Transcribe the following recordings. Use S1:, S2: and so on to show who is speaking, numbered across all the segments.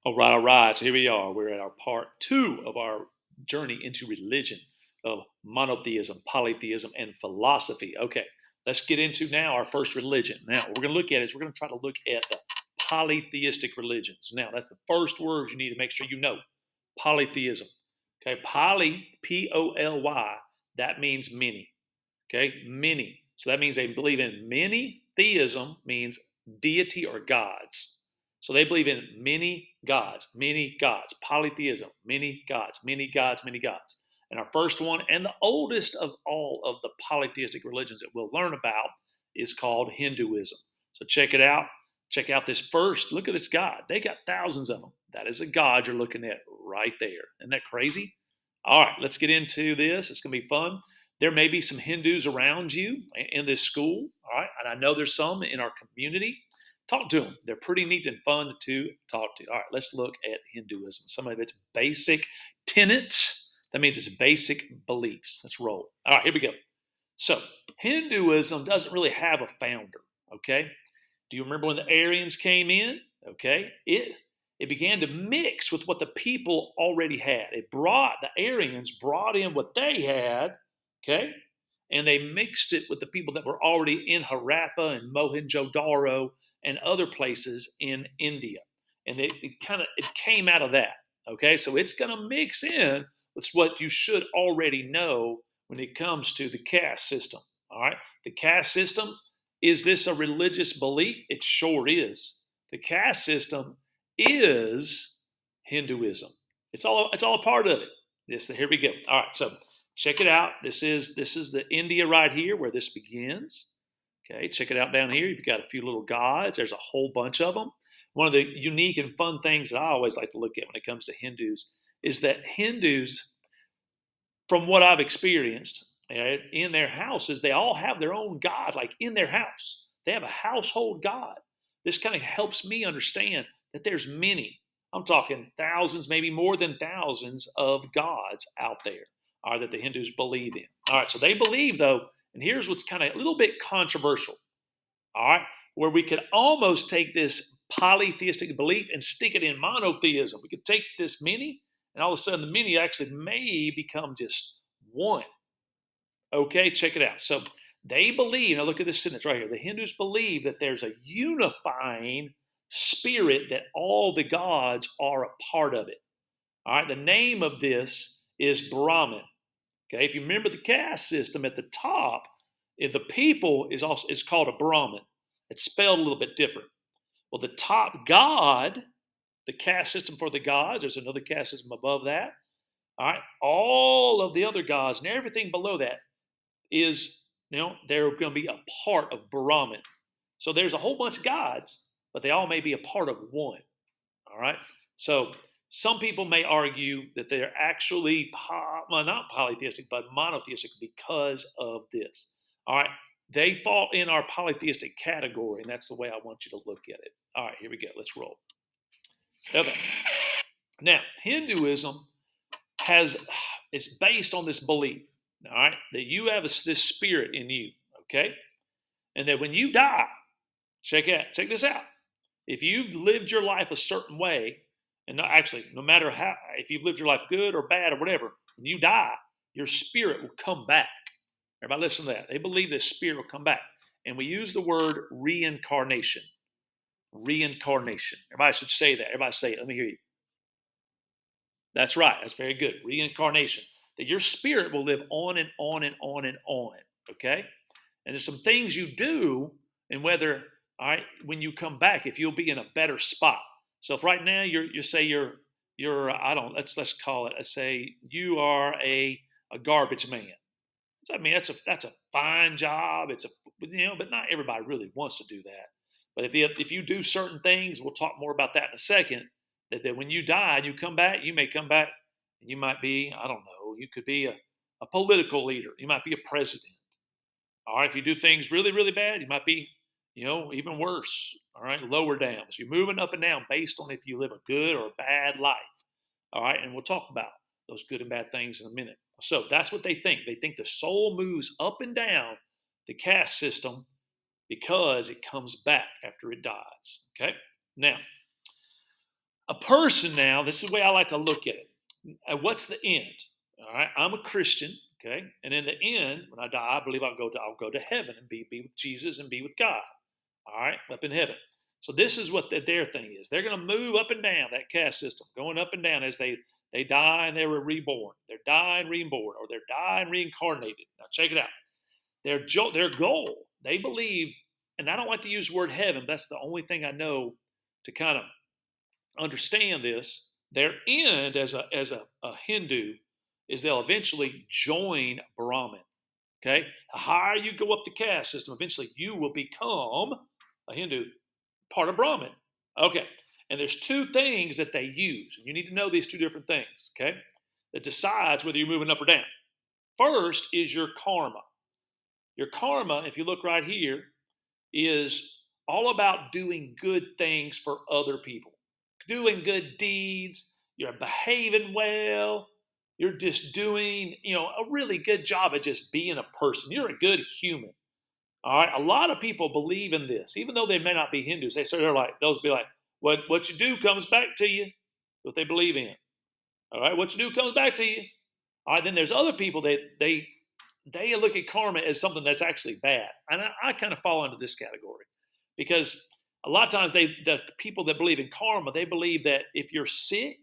S1: All right. So here we are. We're at our part two of our journey into religion of monotheism, polytheism, and philosophy. Okay, let's get into now our first religion. Now, what we're going to look at is we're going to try to look at the polytheistic religions. Now, that's the first word you need to make sure you know. Polytheism. Okay, poly, P-O-L-Y, that means many. Okay, many. So that means they believe in many. Theism means deity or gods. So they believe in many gods, many gods. Polytheism, many gods, many gods, many gods. And our first one, and the oldest of all of the polytheistic religions that we'll learn about, is called Hinduism. So check it out. Check out this first. Look at this god. They got thousands of them. That is a god you're looking at right there. Isn't that crazy? All right, let's get into this. It's going to be fun. There may be some Hindus around you in this school. All right, and I know there's some in our community. Talk to them. They're pretty neat and fun to talk to. All right, let's look at Hinduism. Some of its basic tenets. That means its basic beliefs. Let's roll. All right, here we go. So, Hinduism doesn't really have a founder, okay? Do you remember when the Aryans came in? Okay, it began to mix with what the people already had. The Aryans brought in what they had, okay, and they mixed it with the people that were already in Harappa and Mohenjo-daro and other places in India, and it came out of that. Okay, so it's going to mix in with what you should already know when it comes to the caste system. All right, the caste system, is this a religious belief? It sure is. The caste system is Hinduism. It's all a part of it. Here we go. All right, so check it out. This is the India right here where this begins. Okay, check it out down here. You've got a few little gods. There's a whole bunch of them. One of the unique and fun things that I always like to look at when it comes to Hindus is that Hindus, from what I've experienced, in their houses, they all have their own god, like in their house. They have a household god. This kind of helps me understand that there's many. I'm talking thousands, maybe more than thousands of gods out there that the Hindus believe in. All right, so they believe, though, and here's what's kind of a little bit controversial, all right, where we could almost take this polytheistic belief and stick it in monotheism. We could take this many, and all of a sudden the many actually may become just one. Okay, check it out. So they believe, now look at this sentence right here. The Hindus believe that there's a unifying spirit, that all the gods are a part of it. All right, the name of this is Brahman. Okay, if you remember the caste system at the top, the people is called a Brahmin. It's spelled a little bit different. Well, the top god, the caste system for the gods, there's another caste system above that. All right, all of the other gods and everything below that is, they're going to be a part of Brahman. So there's a whole bunch of gods, but they all may be a part of one. All right. So some people may argue that they're actually not polytheistic, but monotheistic because of this. All right. They fall in our polytheistic category, and that's the way I want you to look at it. All right, here we go. Let's roll. Okay. Now, Hinduism is based on this belief, all right, that you have this spirit in you, okay, and that when you die, check this out. If you've lived your life a certain way, and no matter how, if you've lived your life good or bad or whatever, when you die, your spirit will come back. Everybody listen to that. They believe this spirit will come back. And we use the word reincarnation. Reincarnation. Everybody should say that. Everybody say it. Let me hear you. That's right. That's very good. Reincarnation. That your spirit will live on and on and on and on. Okay? And there's some things you do, and whether, all right, when you come back, if you'll be in a better spot. So if right now let's call it, let's say you are a garbage man. I mean, that's a fine job. But not everybody really wants to do that. But if you do certain things, we'll talk more about that in a second. That when you die and you come back, you may come back and you might be, I don't know, you could be a political leader. You might be a president. All right, if you do things really, really bad, you might be, even worse. All right, lower down. So you're moving up and down based on if you live a good or a bad life. All right, and we'll talk about those good and bad things in a minute. So that's what they think. They think the soul moves up and down the caste system because it comes back after it dies. Okay? Now, person now, this is the way I like to look at it. What's the end? All right, I'm a Christian, okay, and in the end, when I die, I believe I'll go to heaven and be with Jesus and be with God. All right, up in heaven. So this is what their thing is. They're going to move up and down that caste system, going up and down as they die and they were reborn. They're dying reborn, or they're dying reincarnated. Now check it out. Their goal, they believe, and I don't like to use the word heaven. But that's the only thing I know to kind of understand this. Their end as a Hindu is they'll eventually join Brahmin. Okay, the higher you go up the caste system, eventually you will become a Hindu, part of Brahmin. Okay, and there's two things that they use, and you need to know these two different things. Okay, that decides whether you're moving up or down. First is your karma. Your karma, if you look right here, is all about doing good things for other people, doing good deeds. You're behaving well. You're just doing, a really good job at just being a person. You're a good human. All right. A lot of people believe in this, even though they may not be Hindus. They'll be like, what you do comes back to you. What they believe in. All right. What you do comes back to you. All right. Then there's other people that they look at karma as something that's actually bad. And I kind of fall into this category because a lot of times the people that believe in karma, they believe that if you're sick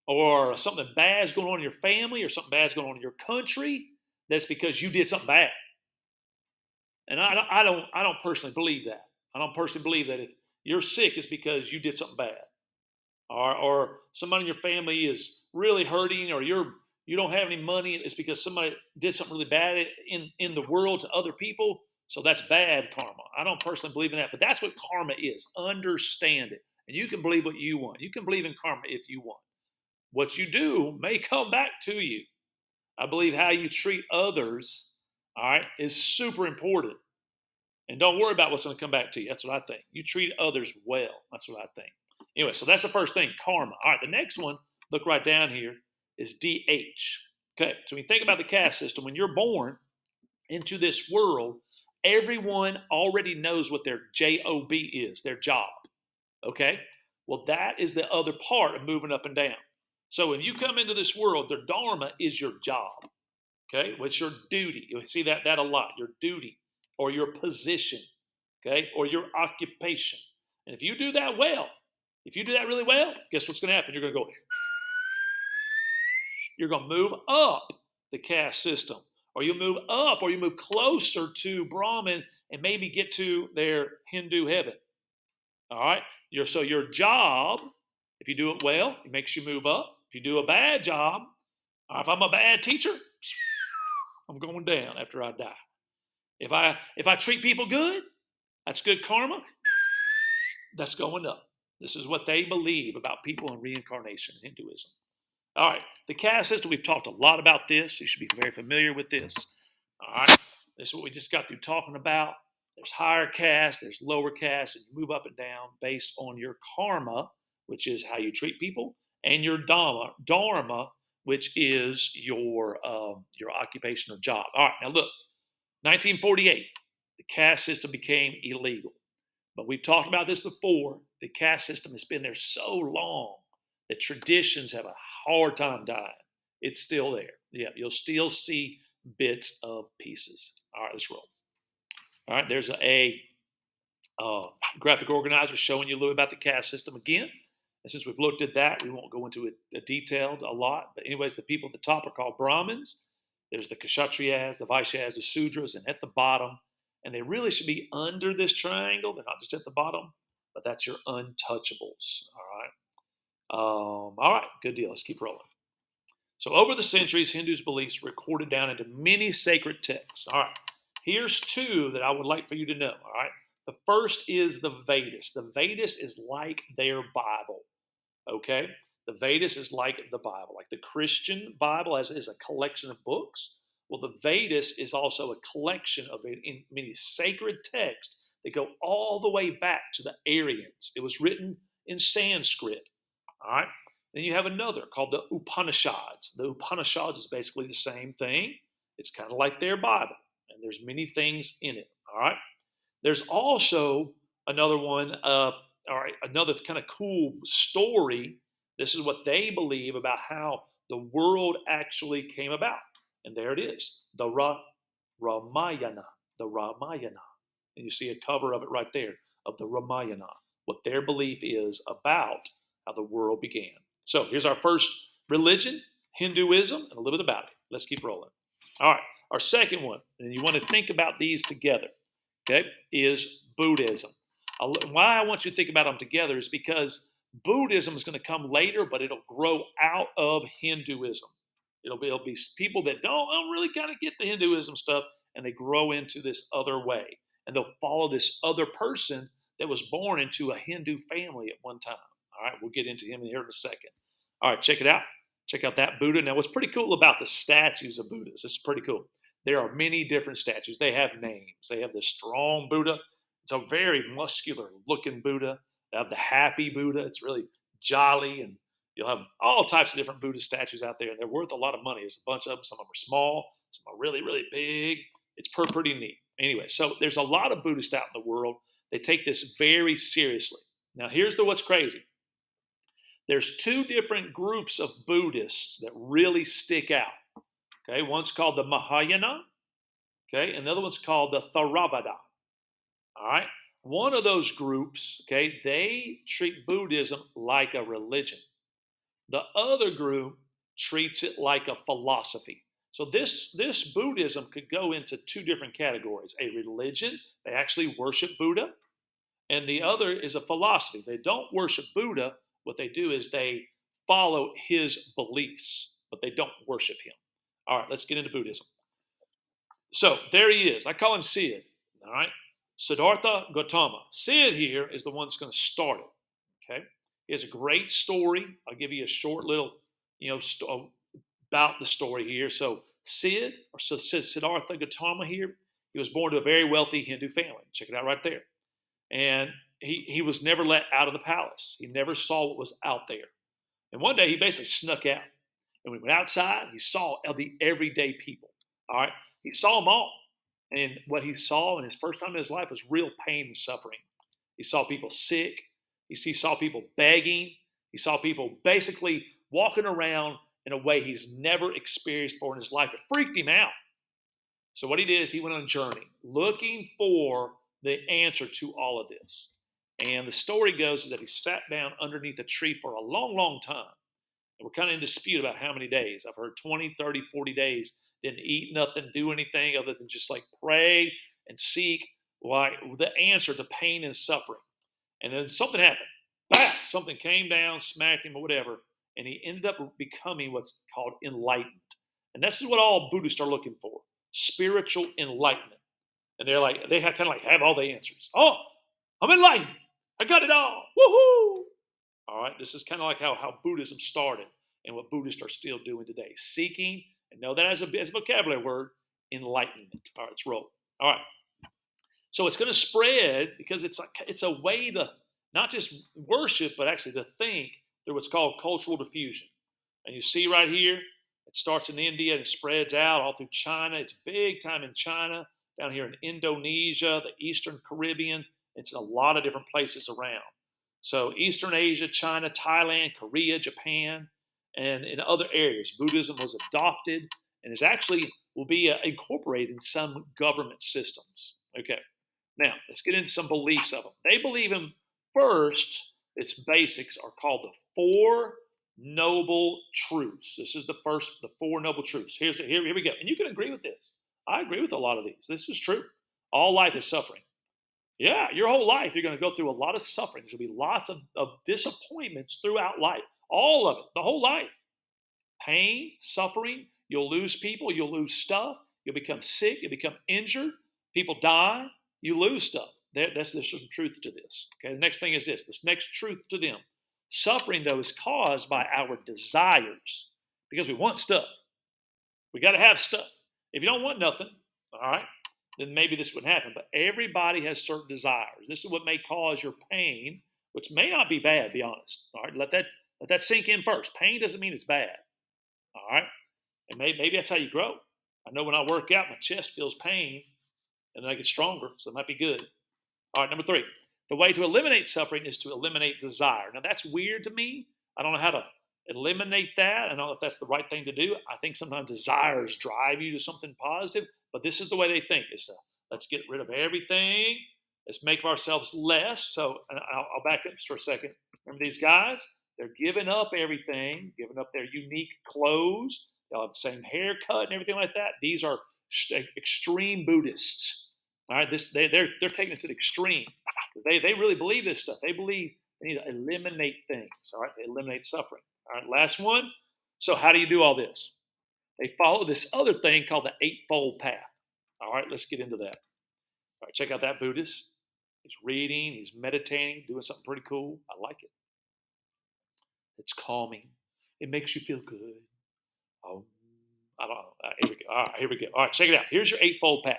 S1: or something bad is going on in your family or something bad is going on in your country, that's because you did something bad. And I don't personally believe that. I don't personally believe that if you're sick, it's because you did something bad, or somebody in your family is really hurting, or you don't have any money. It's because somebody did something really bad in the world to other people. So that's bad karma. I don't personally believe in that, but that's what karma is. Understand it, and you can believe what you want. You can believe in karma if you want. What you do may come back to you. I believe how you treat others, all right, is super important. And don't worry about what's going to come back to you. That's what I think. You treat others well. That's what I think. Anyway, so that's the first thing, karma. All right, the next one, look right down here, is DH. Okay, so when you think about the caste system, when you're born into this world, everyone already knows what their job is, their job. Okay, well, that is the other part of moving up and down. So when you come into this world, their dharma is your job. Okay, what's your duty? You'll see that a lot. Your duty or your position, okay, or your occupation. And if you do that well, if you do that really well, guess what's going to happen? You're going to move up the caste system, or you move up, or you move closer to Brahmin, and maybe get to their Hindu heaven. All right. So your job, if you do it well, it makes you move up. If you do a bad job, if I'm a bad teacher, I'm going down after I die. If I treat people good, that's good karma. That's going up. This is what they believe about people and reincarnation in Hinduism. All right, the caste system, we've talked a lot about this. You should be very familiar with this. All right, this is what we just got through talking about. There's higher caste, there's lower caste, and you move up and down based on your karma, which is how you treat people, and your dharma, which is your occupation or job. All right, now look, 1948, the caste system became illegal. But we've talked about this before. The caste system has been there so long that traditions have a hard time dying. It's still there. Yeah, you'll still see bits of pieces. All right, let's roll. All right, there's a graphic organizer showing you a little about the caste system again. And since we've looked at that, we won't go into it detailed a lot. But anyways, the people at the top are called Brahmins. There's the Kshatriyas, the Vaishyas, the Sudras, and at the bottom, and they really should be under this triangle. They're not just at the bottom, but that's your untouchables. All right, good deal. Let's keep rolling. So over the centuries, Hindus' beliefs were recorded down into many sacred texts. All right, here's two that I would like for you to know. All right, the first is the Vedas. The Vedas is like their Bible. Okay, the Vedas is like the Bible, like the Christian Bible is a collection of books. Well, the Vedas is also a collection of many sacred texts that go all the way back to the Aryans. It was written in Sanskrit. All right. Then you have another called the Upanishads. The Upanishads is basically the same thing. It's kind of like their Bible, and there's many things in it. All right. There's also another one, all right, another kind of cool story. This is what they believe about how the world actually came about. And there it is, the Ramayana, the Ramayana. And you see a cover of it right there of the Ramayana, what their belief is about how the world began. So here's our first religion, Hinduism, and a little bit about it. Let's keep rolling. All right, our second one, and you want to think about these together, okay, is Buddhism. Why I want you to think about them together is because Buddhism is going to come later, but it'll grow out of Hinduism. It'll be people that don't really kind of get the Hinduism stuff, and they grow into this other way, and they'll follow this other person that was born into a Hindu family at one time. All right, we'll get into him here in a second. All right, check it out. Check out that Buddha. Now, what's pretty cool about the statues of Buddhas? This is pretty cool. There are many different statues. They have names. They have the strong Buddha. It's a very muscular looking Buddha. They have the happy Buddha. It's really jolly, and you'll have all types of different Buddha statues out there, and they're worth a lot of money. There's a bunch of them. Some of them are small. Some are really, really big. It's pretty neat. Anyway, so there's a lot of Buddhists out in the world. They take this very seriously. Now, here's what's crazy. There's two different groups of Buddhists that really stick out. Okay, one's called the Mahayana, okay, and the other one's called the Theravada. All right, one of those groups, okay, they treat Buddhism like a religion. The other group treats it like a philosophy. So this Buddhism could go into two different categories: a religion, they actually worship Buddha, and the other is a philosophy. They don't worship Buddha. What they do is they follow his beliefs, but they don't worship him. All right, let's get into Buddhism. So there he is. I call him Sid. All right, Siddhartha Gautama. Sid here is the one that's going to start it. Okay, he has a great story. I'll give you a short little, about the story here. So Siddhartha Gautama here, he was born to a very wealthy Hindu family. Check it out right there. And he was never let out of the palace. He never saw what was out there. And one day he basically snuck out. And when he went outside, he saw the everyday people. All right. He saw them all. And what he saw in his first time in his life was real pain and suffering. He saw people sick. He saw people begging. He saw people basically walking around in a way he's never experienced before in his life. It freaked him out. So what he did is he went on a journey looking for the answer to all of this. And the story goes that he sat down underneath a tree for a long, long time. And we're kind of in dispute about how many days. I've heard 20, 30, 40 days. Didn't eat nothing, do anything other than just like pray and seek the answer to pain and suffering. And then something happened. Bah! Something came down, smacked him or whatever. And he ended up becoming what's called enlightened. And this is what all Buddhists are looking for: spiritual enlightenment. And they have have all the answers. Oh, I'm enlightened. I got it all. Woohoo! All right, this is kind of like how Buddhism started and what Buddhists are still doing today. Seeking, and know that as a vocabulary word, enlightenment. All right, let's roll. All right. So it's going to spread because it's a way to not just worship, but actually to think through what's called cultural diffusion. And you see right here, it starts in India and it spreads out all through China. It's big time in China, down here in Indonesia, the Eastern Caribbean. It's in a lot of different places around. So Eastern Asia, China, Thailand, Korea, Japan, and in other areas, Buddhism was adopted and is actually will be incorporated in some government systems. Okay, now let's get into some beliefs of them. They believe in first, its basics are called the Four Noble Truths. This is the Four Noble Truths. Here we go. And you can agree with this. I agree with a lot of these. This is true. All life is suffering. Yeah, your whole life, you're going to go through a lot of suffering. There'll be lots of disappointments throughout life. All of it, the whole life. Pain, suffering, you'll lose people, you'll lose stuff, you'll become sick, you'll become injured, people die, you lose stuff. There's some truth to this. Okay, the next thing is this next truth to them. Suffering, though, is caused by our desires because we want stuff. We got to have stuff. If you don't want nothing, all right, then maybe this wouldn't happen. But everybody has certain desires. This is what may cause your pain, which may not be bad, be honest. All right, let that sink in first. Pain doesn't mean it's bad. All right, and maybe that's how you grow. I know when I work out, my chest feels pain, and then I get stronger, so it might be good. All right, number 3. The way to eliminate suffering is to eliminate desire. Now, that's weird to me. I don't know how to eliminate that. I don't know if that's the right thing to do. I think sometimes desires drive you to something positive, but this is the way they think. It's let's get rid of everything. Let's make ourselves less. So I'll back up just for a second. Remember these guys? They're giving up everything, giving up their unique clothes. They'll have the same haircut and everything like that. These are extreme Buddhists. All right, they're taking it to the extreme. They really believe this stuff. They believe they need to eliminate things. All right, they eliminate suffering. All right, last one. So how do you do all this? They follow this other thing called the Eightfold Path. All right, let's get into that. All right, check out that Buddhist. He's reading, he's meditating, doing something pretty cool. I like it. It's calming. It makes you feel good. Oh, I don't know. Here we go. All right, here we go. All right, check it out. Here's your Eightfold Path.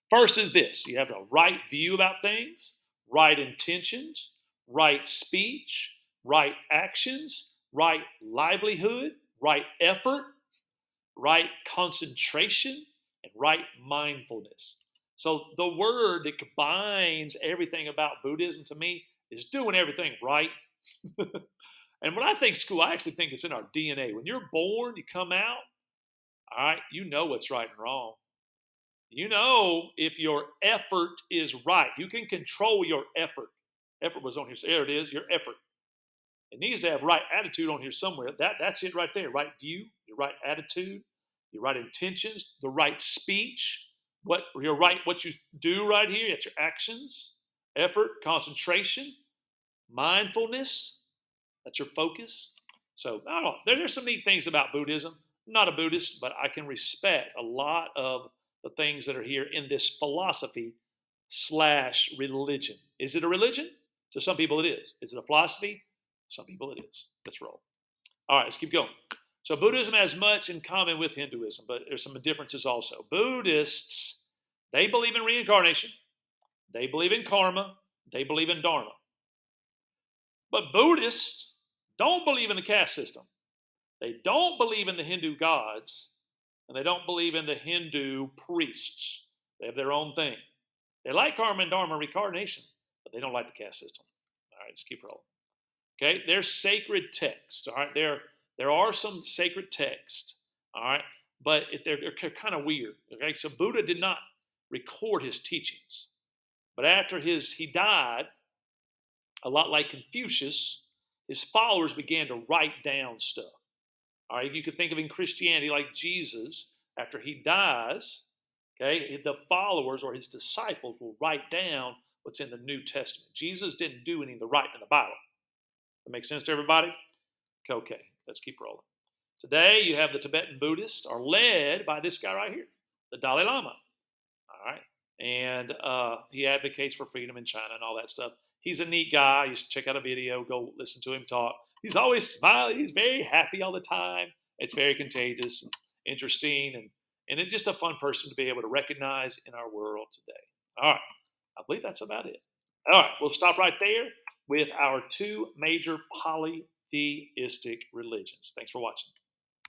S1: First is this: you have a right view about things, right intentions, right speech, right actions, right livelihood, right effort, right concentration, and right mindfulness. So the word that combines everything about Buddhism to me is doing everything right. And when I think school, I actually think it's in our DNA. When you're born, you come out, all right, you know what's right and wrong. You know if your effort is right. You can control your effort. Effort was on here. So there it is, your effort. It needs to have right attitude on here somewhere. That's it right there. Right view, your right attitude, your right intentions, the right speech, what you do right here. That's your actions, effort, concentration, mindfulness. That's your focus. So I don't know. There's some neat things about Buddhism. I'm not a Buddhist, but I can respect a lot of the things that are here in this philosophy slash religion. Is it a religion? To some people it is. Is it a philosophy? Some people it is. Let's roll. All right, let's keep going. So Buddhism has much in common with Hinduism, but there's some differences also. Buddhists, they believe in reincarnation. They believe in karma. They believe in dharma. But Buddhists don't believe in the caste system. They don't believe in the Hindu gods, and they don't believe in the Hindu priests. They have their own thing. They like karma and dharma reincarnation, but they don't like the caste system. All right, let's keep rolling. Okay, there's sacred texts. All right, there are some sacred texts. All right, but they're kind of weird. Okay, so Buddha did not record his teachings, but after he died, a lot like Confucius, his followers began to write down stuff. All right, you could think of in Christianity like Jesus, after he dies, okay, the followers or his disciples will write down what's in the New Testament. Jesus didn't do any of the writing in the Bible. That makes sense to everybody? Okay, let's keep rolling. Today, you have the Tibetan Buddhists are led by this guy right here, the Dalai Lama. All right, and he advocates for freedom in China and all that stuff. He's a neat guy. You should check out a video, go listen to him talk. He's always smiling. He's very happy all the time. It's very contagious, and interesting, and it's just a fun person to be able to recognize in our world today. All right, I believe that's about it. All right, we'll stop right there with our two major polytheistic religions. Thanks for watching.